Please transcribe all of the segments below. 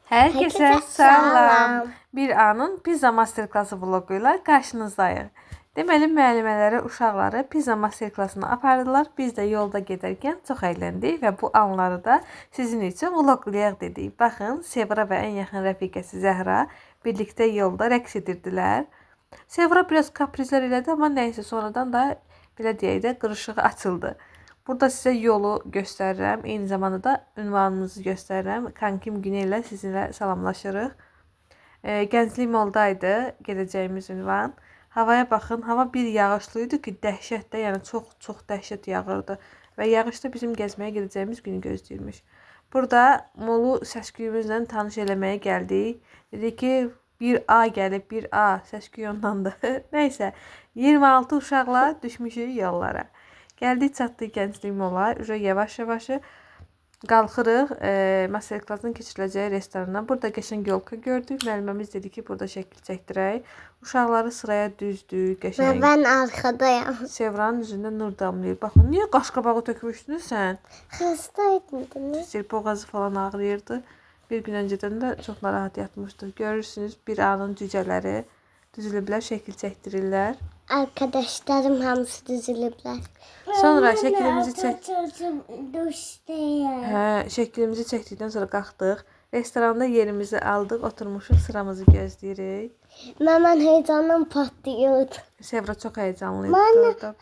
Herkese salam. Bir anın pizza masterklası vloguyla qarşınızdayıq. Deməli, müəllimələri uşaqları pizza masterklasına apardılar. Biz də yolda gedərkən çox əyləndik və bu anları da sizin üçün vloglayaq dedik. Baxın, Sevra və ən yaxın rəfiqəsi Zəhra birlikdə yolda rəqs edirdilər. Sevra biraz kaprizlər elədi, amma nəysə sonradan da belə deyək də qırışığı açıldı. Burada sizə yolu göstərirəm. Eyni zamanda da ünvanımızı göstərirəm. Kankim Güney ilə sizinlə salamlaşırıq. Gənclik moldaydı gedəcəyimiz ünvan. Havaya baxın. Hava bir yağışlı idi ki, dəhşətdə, yəni çox dəhşət yağırdı. Və yağış da bizim gəzməyə gedəcəyimiz günü gözləyirmiş. Burada molu səsküyümüzlə tanış eləməyə gəldik. Dedik ki, 1A gəlib, 1A səsküy ondandır. Nəysə, 26 uşaqla düşmüşük yollara. Gəldik, çatdıq Gənclik mola. Yavaş-yavaş qalxırıq masterklasın keçiriləcəyi restorandan. Burada qəşəng yolka gördük. Müəlliməmiz dedi ki, burada şəkil çəkdirək. Uşaqları sıraya düzdük, qəşəng. Ben arkadayım. Sevranın üzündə nur damlayır. Baxın, niyə qaşqabağı tökmüşdün sən? Hastaydım değil mi? Sir boğazı falan ağrıyırdı. Bir gün öncədən də çox narahat yatmışdı. Görürsünüz, bir anın cücələri düzülüblər, şəkil çəkdirirlər. Arkadaşlarım hamısı düzülüblər. Sonra şəklimizi düştü. şəklimizi çəkdikdən sonra qalxdıq. Restoranda yerimizi aldıq, oturmuşuq, sıramızı gözləyirik. Mən heyecandan patlayırdı. Sevra çox həyecanlı idi orada.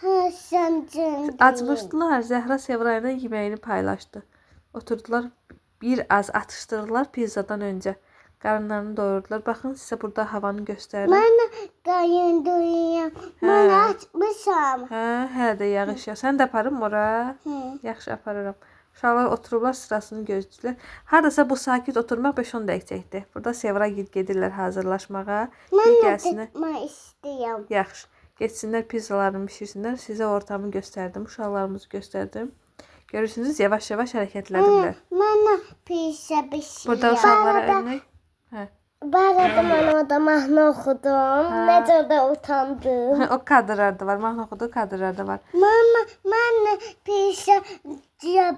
Acmışdılar. Zəhra Sevra ilə yeməyini paylaşdı. Oturdular, bir az atışdırdılar pizzadan öncə. Qarınlarını doyurdular. Baxın, sizə burada havanı göstərirəm. Mən qarındayım. Mən açmışam. Hələ də yağış yağır. Sən də aparım ora? Yaxşı, aparıram. Uşaqlar oturublar, sırasını gözləyirlər. Hardasa bu sakit oturmaq 5-10 dəqiqə çəkdi. Burada Sevra gedirlər hazırlaşmağa. Mən tutmaq istəyirəm. Yaxşı. Getsinlər, pizzalarını bişirsinlər. Sizə ortamı göstərdim, uşaqlarımızı göstərdim. Görürsünüz, yavaş-yavaş hərəkətlənirlər. Mən pizza bişirəm. Burada uşaqlara örnək. Barada mən orada mahnı oxudum. Necə də utandım. O kadrlarda var, mahnı oxuduğu kadrlarda var. Mən pizza bəyəm.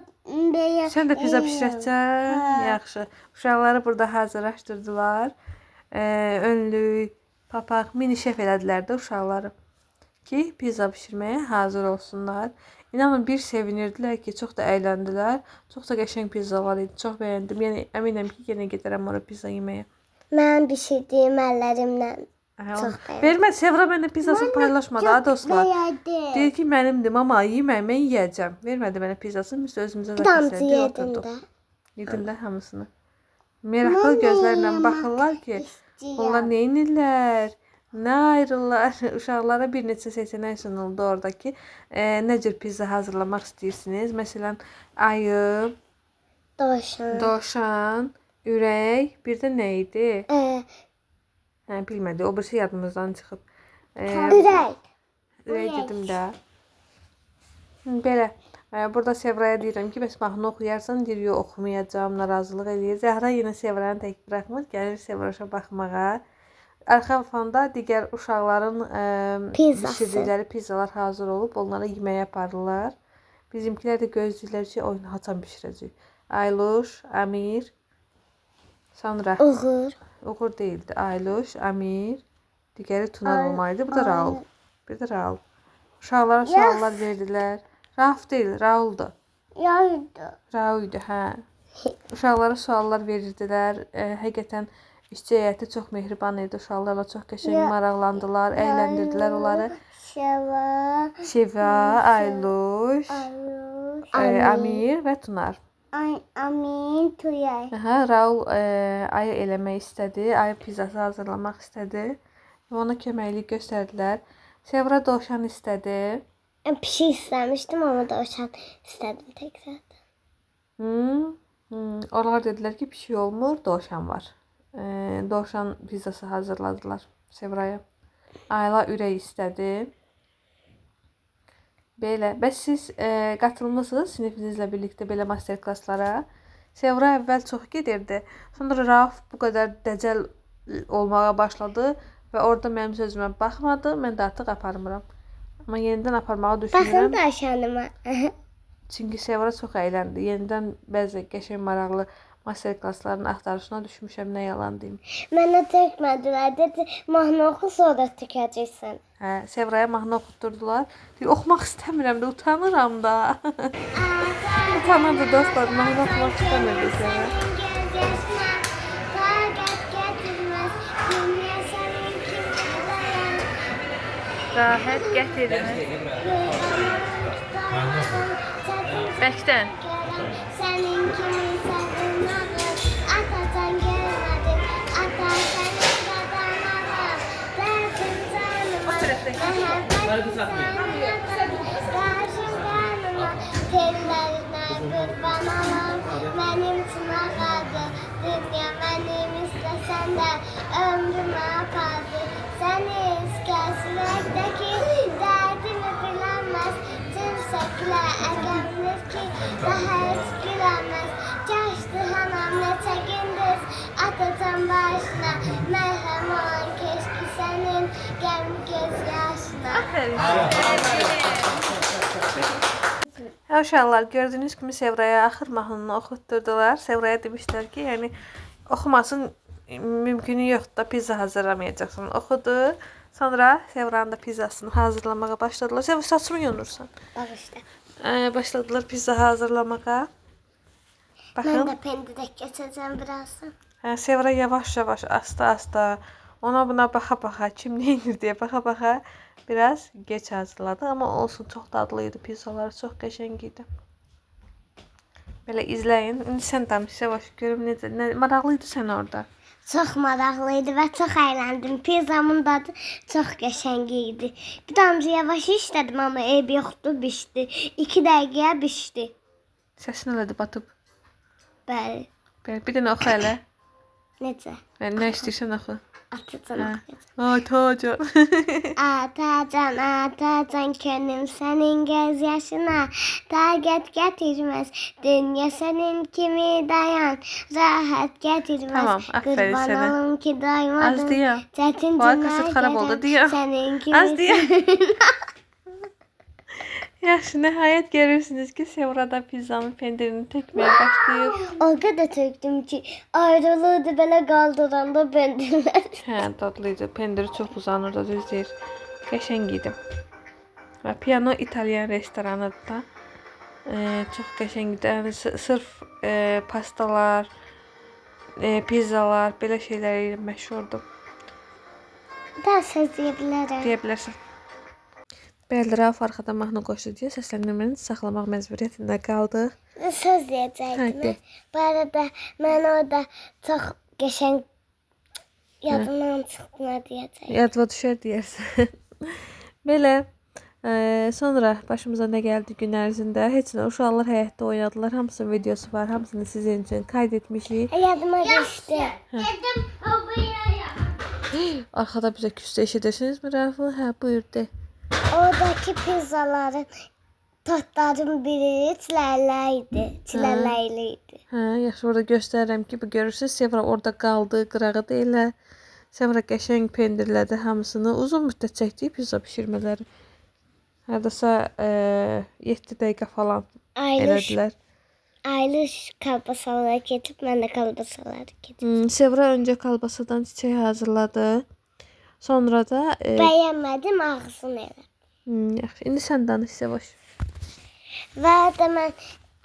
Sən də pizza bişirəcəksən? Yaxşı. Uşaqları burada hazırlaşdırdılar. Önlük, papaq, mini şef elədilər də uşaqları ki, pizza bişirməyə hazır olsunlar. İnanın, bir sevinirdilər ki, çox da əyləndilər. Çox da qəşəng pizzalar idi. Çox bəyəndim. Yəni əminəm ki, yenə gedərəm ora pizza yeməyə. Mən bişirdiyim əllərimlə çox bəyəndim. Vermə, Sevra mənə pizzasını paylaşmadı, ha dostlar. Bəyəndim. Deyir ki, mənimdir, mama, yemək, mən yeyəcəm. Vermədi mənə pizzasını, biz özümüzə Damcı yedim də. Yedim də hamısını. Meraklı gözlərlə baxırlar ki, onlar nə edirlər, nə ayrılırlar. Uşaqlara bir neçə seçenek sunuldu oradakı. Nə cür pizza hazırlamaq istəyirsiniz? Məsələn, ayı, dovşan, ürək, bir də nə idi? Bilmədi, o birisi yadımızdan çıxıb. Ürək. Ürək dedim də. Belə. Burada Sevraya deyirəm ki, bəs mahnı oxuyarsan, deyir, yox, oxumayacağım, narazılıq eləyir. Zəhra yenə Sevranı tək buraxmır, gəlir Sevraşa baxmağa. Arxa fonda digər uşaqların bişirdikləri pizzalar hazır olub, onlara yeməyə aparırlar. Bizimkilər də gözləyirlər ki, oyunu haçan bişirəcək. Ayluş, Amir, sonra Uğur deyildi. Ayluş, Amir, digəri Tunar olmalıydı. Bu da Raul. Bir də Raul. Uşaqlara suallar verdilər. Rauf deyil, Raul'du. Raul'du, hə. Uşaqlara suallar verirdilər. Həqiqətən işçi heyəti çox mehriban idi. Uşaqlarla çox qəşəng maraqlandılar, əyləndirdilər onları. Şeva, Ayluş, Amir və Tunar. Amin, Tuyay. Raul ayı eləmək istədi, ayı pizzası hazırlamaq istədi. Ona köməklik göstərdilər. Sevra dovşan istədi. Pişik istəmişdim, amma dovşan istədim təkrar. Onlar dedilər ki, pişik olmur, dovşan var. Dovşan pizzası hazırladılar Sevraya. Ayla ürək istədi. Belə. Bəs siz qatılmısınız sinifinizlə birlikdə belə masterklasslara? Sevra əvvəl çox gedirdi. Sonra Rauf bu qədər dəcəl olmağa başladı və orada mənim sözümə baxmadı. Mən də artıq aparmıram. Amma yenidən aparmağı düşünürəm. Baxın dovşanıma. Çünki Sevra çox əyləndi. Yenidən bəzi qəşəng maraqlı master klasslarının axtarışına düşmüşəm, nə yalan deyim. Mənə tökmədilər. Dedi, mahnı oxu sonra tükəcəksən. Hə, Sevraya mahnı oxutdurdular. Deyir, oxumaq istəmirəm də, utanıram da. Utanırdı dostlar, mahnı oxumaq istəmirdi Sevra. Rahat gətirmə. Bəkdən. Sənin kimi savunmadım, atacan gəlmədim, ata sənin qadanalar, dərdim canıma, məhəbbət sənətim, qarşın qanıma, tellərinə qurban olam, mənim üçün ağadı, dünya mənim istəsən də, ömrümə apardı, səni kəsməkdəki dərdimi bilənməz, cimsəklə əgəmlir ki, daha heç güləməz, keçdi hanam neçə gündüz, atacan başına, mərhəm olan keşki sənin, gəlmi göz yaşına. Hə, uşaqlar, gördüyünüz kimi Sevraya axır mahnını oxutdurdular. Sevraya demişlər ki, yəni oxumasın mümkünü yoxdur da, pizza hazırlamayacaqsın. Oxudu. Sonra Sevranın da pizzasını hazırlamağa başladılar. Sevra, saçımı yonursan. Bağışla. Başladılar pizza hazırlamağa. Baxın. Mən də pendirək keçəcəm birazdan. Hə, Sevra yavaş-yavaş, asta-asta ona buna baxa-baxa, kim neyinir deyə baxa-baxa biraz geç hazırladı. Amma olsun, çox dadlıydı pizzaları, çox qəşəng idi. Belə izləyin. İndi sən danış, yavaş görüm necə, maraqlıydı sən orada. Çox maraqlıydı və çox əyləndim. Pizzamın dadı çox qəşəng idi. Bir damcı yavaş işlədim, amma eyb yoxdur, bişdi. 2 dəqiqəyə bişdi. Səsin elədi batıb. Bəli. Bir dənə oxu elə. Necə? Nə istəyirsən oxu. Atacan oxuyacaq. Atacan. Atacan, atacan, könlüm sənin göz yaşına, taqət gətirməz, dünya sənin kimi dayan, rahat gətirməz. Tamam, aferin Qurban sənə. olum ki, doymadım. Az deyəm. Çətin Vay, kaset xarab oldu, deyəm. Sənin kimi. Az deyəm. Yaxşı, nəhayət görürsünüz ki, Sevra da pizzanın pendirini tökməyə başlayıb. O qədər tökdüm ki, ayrılırdı belə qaldıranda pendirlər. Hə, dadlıydı. Pendiri çox uzanırdı, düz deyir. Qəşəng idi. Və Piano İtalyan restoranıdır da. Çox qəşəng idi. Yəni, sırf pastalar, pizzalar, belə şeylər ilə məşhurdur. Daha söz deyə bilərəm. Deyə bilərsən. Bəli, Rauf arxada mahnı qoşdu deyə səsləndirməni saxlamaq məcburiyyətində qaldıq. Söz deyəcəkdim. Bu arada mən orada çox qəşəng yadımdan çıxdı nə deyəcəkdim. Yadva düşər deyərsən. Belə sonra başımıza nə gəldi gün ərzində? Heç nə, uşaqlar həyətdə oynadılar. Hamısının videosu var. Hamısını sizin üçün qayd etmişik. Yadıma düşdü. Arxada bizə küstə eşidirsinizmi Rafı? Hə, buyur de. Oradakı pizzaların tatların biri çilələyli idi. Hə, yaxşı, orada göstərirəm ki, bu görürsünüz, Sevra orada qaldı, qırağı deyilə. Sevra qəşəng pendirlədi hamısını. Uzun müddət çəkdi pizza bişirmələri. Hardasa 7 dəqiqə falan elədilər. Aylış kalbasalara ketib, mən də kalbasalara ketib. Sevra öncə kalbasadan çiçək hazırladı. Sonra da bəyənmədim, ağzını elə. Yaxşı, indi sən danış yavaş. Və də mən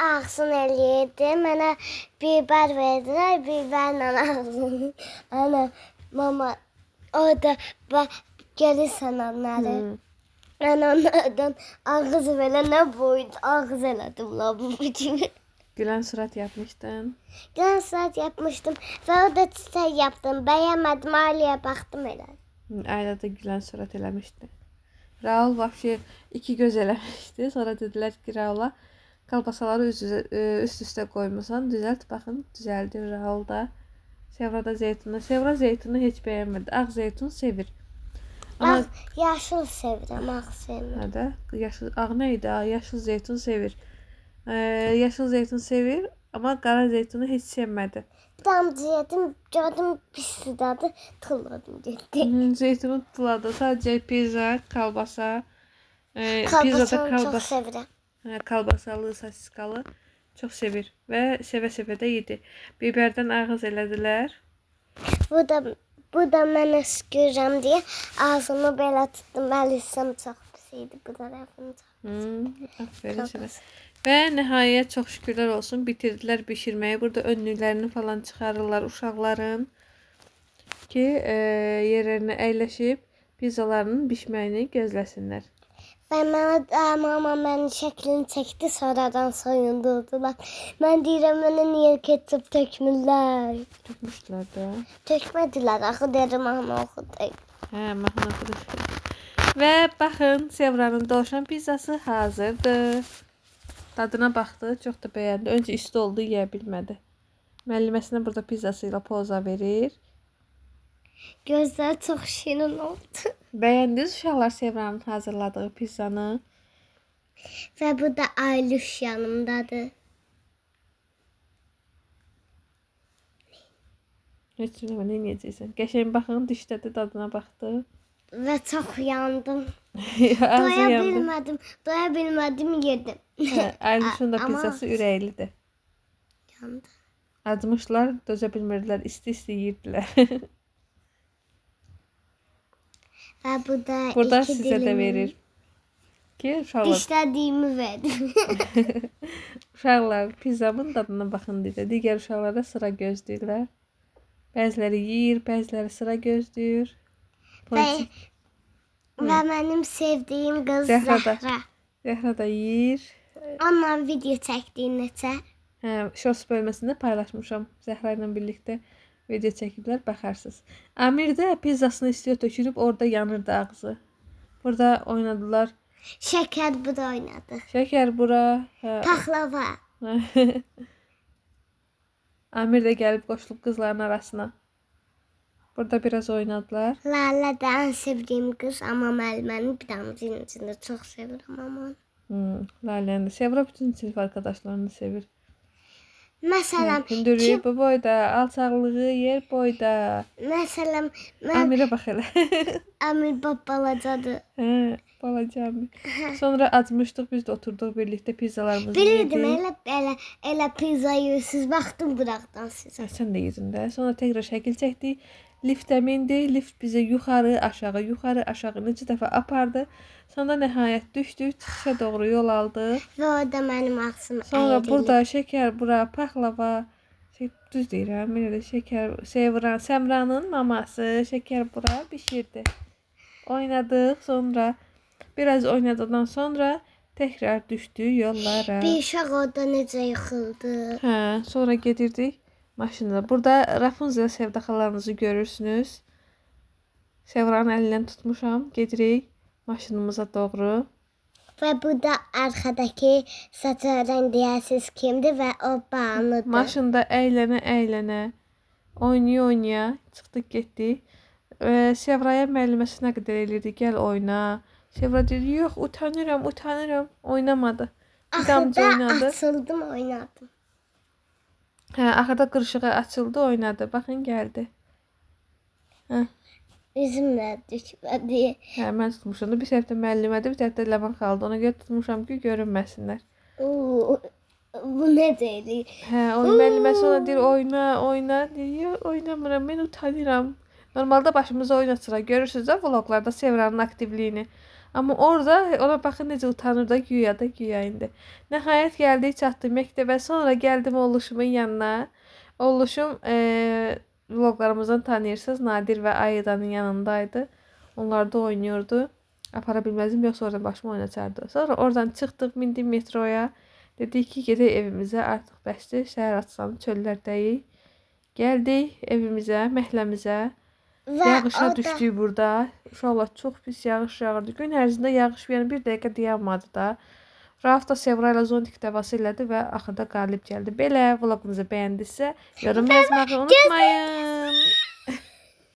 ağzını eləyirdim. Mənə biber verdilər, biberlə ağzını. Ana, mama, orada görürsən onları. Mən onlardan ağzı belə nə boydu, ağız elədim la bu kimi. Gülən surat yapmışdın. Gülən surat yapmışdım və orada çiçək yapdım. Bəyənmədim, ailəyə baxdım elə. Ayda da gülən surat eləmişdi. Raul vəbşi 2 göz eləmişdi. Sonra dedilər ki, Raula kalbasaları üst-üstə qoymusan. Düzəlt, baxın, düzəldi Raul da. Sevra da zeytunu. Sevra zeytunu heç bəyənmirdi. Ağ zeytun sevir. Amma yaşıl sevirəm, ağ sevmirəm. Hə də, ağ nə idi? Yaşıl zeytun sevir. Yaşıl zeytun sevir, amma qara zeytunu heç sevmədi. Damcı yedim, gördüm pis dadı, tulladım getdi. Zeytunu tulladı. Sadəcə pizza, kalbasa. Kalbasanı çox sevirəm. Kalbasalı, sosiskalı Çox sevir və sevə-sevə də yedi. Biberdən ağız elədilər. Bu da mən öskürürəm deyə ağzımı belə tutdum. Əlisəm çox pis idi bu tərəfini. Aferin sənə. Və nəhayət çox şükürlər olsun bitirdilər bişirməyi. Burada önlüklərini falan çıxarırlar uşaqların ki yerlərinə əyləşib pizzalarının bişməyini gözləsinlər. Və mənə mama mənim şəklini çəkdi, sonradan soyundurdular. Mən deyirəm, mənə niyə ketçap tökmürlər? Tökmüşdülər də. Tökmədilər, axı dedim, ana oxudu. Mahnı oxudu. Və baxın, Sevranın dovşan pizzası hazırdır. Dadına baxdı, çox da bəyəndi. Öncə isti oldu, yeyə bilmədi. Müəlliməsinə burada pizzası ilə poza verir. Gözləri çox şirin oldu. Bəyəndiniz uşaqlar Sevranın hazırladığı pizzanı? Və bu da Ayluş yanımdadır. Heç bilmə, nə yeyəcəksən? Qəşəng baxın, dişlədi, dadına baxdı. Və çox yandım. Ağzı yandı. Doya bilmədim, yedim. Ayluşun da Amma- pizzası ürəklidir. Yandı. Acmışlar, dözə bilmirdilər, isti-isti yeyirdilər. Və bu da Burada iki sizə də dilimin verir. Ki, uşaqlar, dişlədiyimi verdim. uşaqlar pizzamın dadına baxın deyə. Digər uşaqlar da sıra gözləyirlər. Bəziləri yeyir, bəziləri sıra gözləyir. Və mənim sevdiyim qız Zəhra da. Zəhra. Zəhra da yeyir. Onunla video çəkdiyin neçə? Shorts bölməsində paylaşmışam. Zəhra ilə birlikdə video çəkiblər, baxarsınız. Amir də pizzasını istiyor tökülüb, orada yanırdı ağzı. Burada oynadılar. Şəkər bu da oynadı. Şəkər bura. Paxlava. Amir də gəlib qoşulub qızların arasına. Burada biraz oynadılar. Lalə də ən sevdiyim qız, amma müəllimənin bir damcının içində çox sevirəm amma. Laləni də sevir, bütün sinif arkadaşlarını sevir. Məsələn, Hündürlüyü bu boyda, alçaqlığı yer boyda. məsələn, mən Amirə bax elə. Əmir balacadır. Balaca Amir. Sonra acmışdıq, biz də oturduq birlikdə pizzalarımızı Bilirdim, yedik. elə pizza yiyirsiniz, baxdım qıraqdan sizə. Sən də yedin də. Sonra təkrar şəkil çəkdik. Liftə mindik. Lift bizi yuxarı, aşağı neçə dəfə apardı. Sonra nəhayət düşdük, çıxışa doğru yol aldıq. Və orada mənim ağzım Sonra əyrildi. burada şəkər, bura paxlava, düz deyirəm, elə şəkər, Səmranın maması şəkər bura bişirdi. Oynadıq, sonra biraz oynadıqdan sonra təkrar düşdük yollara. Bir uşaq orada necə yıxıldı. Sonra gedirdik maşında. Burada Rapunzel Sevda xalanızı görürsünüz. Sevranın əlindən tutmuşam, gedirik maşınımıza doğru. Və bu da arxadakı saçlardan deyəsiz kimdir və o bağlıdır. Maşında əylənə, oynaya çıxdıq, getdik. Sevraya müəlliməsi nə qədər eləyirdi, gəl oyna. Sevra dedi, yox, utanıram, oynamadı. Bir damcı oynadı. Açıldım, oynadım. Axırda qırışığı açıldı, oynadı. Baxın, gəldi. Üzümlə düşmədi. Mən tutmuşam da bir tərəfdə müəllimədir, bir tərəfdə Ləman xaladır. Ona görə tutmuşam ki, görünməsinlər. Bu necə eləyir? O müəlliməsi ona deyir, oyna. Deyir, oynamıram, mən utanıram. Normalda başımıza oyun açıraq. Görürsünüz də vloglarda Sevranın aktivliyini. Amma orada ona baxın necə utanır da güya indi. Nəhayət gəldik, çatdı məktəbə. Sonra gəldim oğluşumun yanına. Oğluşum vloglarımızdan tanıyırsınız. Nadir və Aydanın yanındaydı. Onlar da oynuyordu. Apara bilməzdim, yoxsa oradan başıma oynaçardı. Sonra oradan çıxdıq, mindik metroya. Dedik ki, gedək evimizə, artıq bəsdir. Şəhər açılan çöllərdəyik. Gəldik evimizə, məhəlləmizə. Yağışa düşdük burada. Uşaqlar çox pis yağış yağırdı. Gün ərzində yağış yəni bir dəqiqə dayanmadı da. Rauf da Sevra ilə zontik dəvası elədi və axırda qalib gəldi. Belə vloqumuzu bəyəndinizsə, yorum yazmağı unutmayın.